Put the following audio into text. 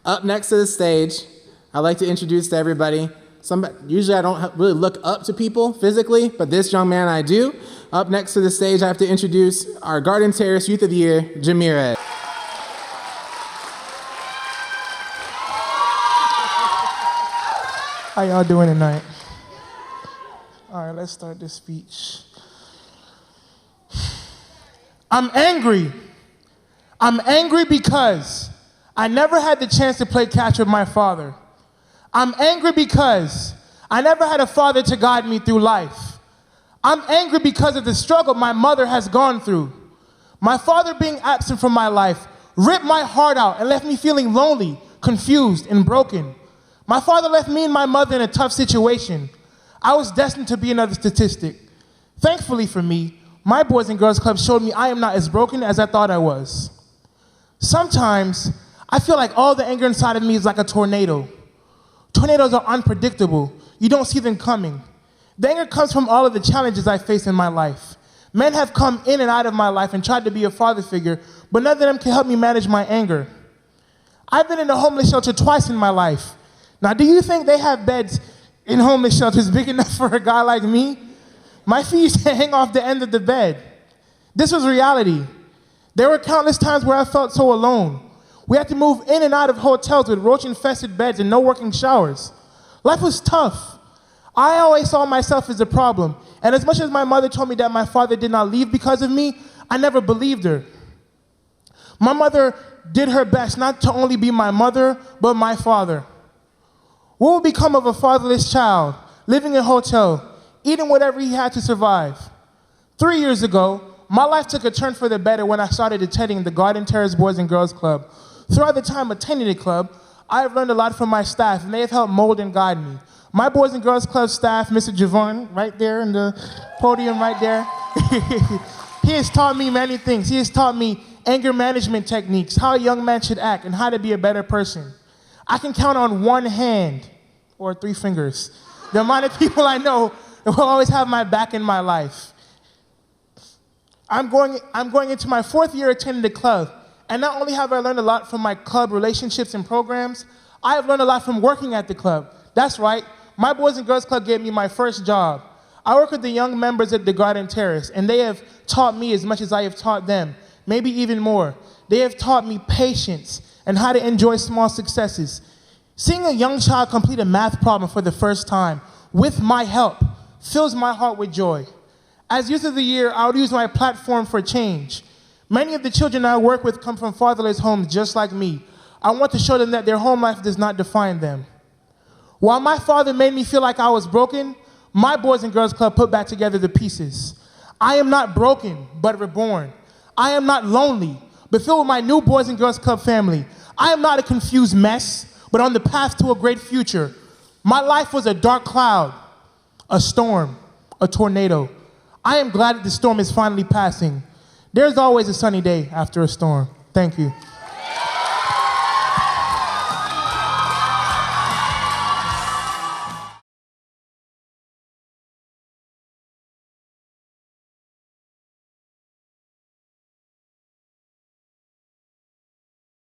Up next to the stage, I'd like to introduce to everybody, usually I don't really look up to people physically, but this young man I do. Up next to the stage, I have to introduce our Garden Terrace Youth of the Year, Jameirez. How y'all doing tonight? All right, let's start this speech. I'm angry. I'm angry because I never had the chance to play catch with my father. I'm angry because I never had a father to guide me through life. I'm angry because of the struggle my mother has gone through. My father being absent from my life ripped my heart out and left me feeling lonely, confused, and broken. My father left me and my mother in a tough situation. I was destined to be another statistic. Thankfully for me, my Boys and Girls Club showed me I am not as broken as I thought I was. Sometimes, I feel like all the anger inside of me is like a tornado. Tornadoes are unpredictable. You don't see them coming. The anger comes from all of the challenges I face in my life. Men have come in and out of my life and tried to be a father figure, but none of them can help me manage my anger. I've been in a homeless shelter twice in my life. Now, do you think they have beds in homeless shelters big enough for a guy like me? My feet used to hang off the end of the bed. This was reality. There were countless times where I felt so alone. We had to move in and out of hotels with roach-infested beds and no working showers. Life was tough. I always saw myself as a problem, and as much as my mother told me that my father did not leave because of me, I never believed her. My mother did her best not to only be my mother, but my father. What would become of a fatherless child, living in a hotel, eating whatever he had to survive? 3 years ago, my life took a turn for the better when I started attending the Garden Terrace Boys and Girls Club. Throughout the time attending the club, I have learned a lot from my staff, and they have helped mold and guide me. My Boys and Girls Club staff, Mr. Javon, right there in the podium right there, he has taught me many things. He has taught me anger management techniques, how a young man should act, and how to be a better person. I can count on one hand, or 3 fingers, the amount of people I know that will always have my back in my life. I'm going into my 4th year attending the club, and not only have I learned a lot from my club relationships and programs, I have learned a lot from working at the club. That's right, my Boys and Girls Club gave me my first job. I work with the young members at the Garden Terrace, and they have taught me as much as I have taught them, maybe even more. They have taught me patience and how to enjoy small successes. Seeing a young child complete a math problem for the first time, with my help, fills my heart with joy. As Youth of the Year, I would use my platform for change. Many of the children I work with come from fatherless homes just like me. I want to show them that their home life does not define them. While my father made me feel like I was broken, my Boys and Girls Club put back together the pieces. I am not broken, but reborn. I am not lonely, but filled with my new Boys and Girls Club family. I am not a confused mess, but on the path to a great future. My life was a dark cloud, a storm, a tornado. I am glad that the storm is finally passing. There's always a sunny day after a storm. Thank you.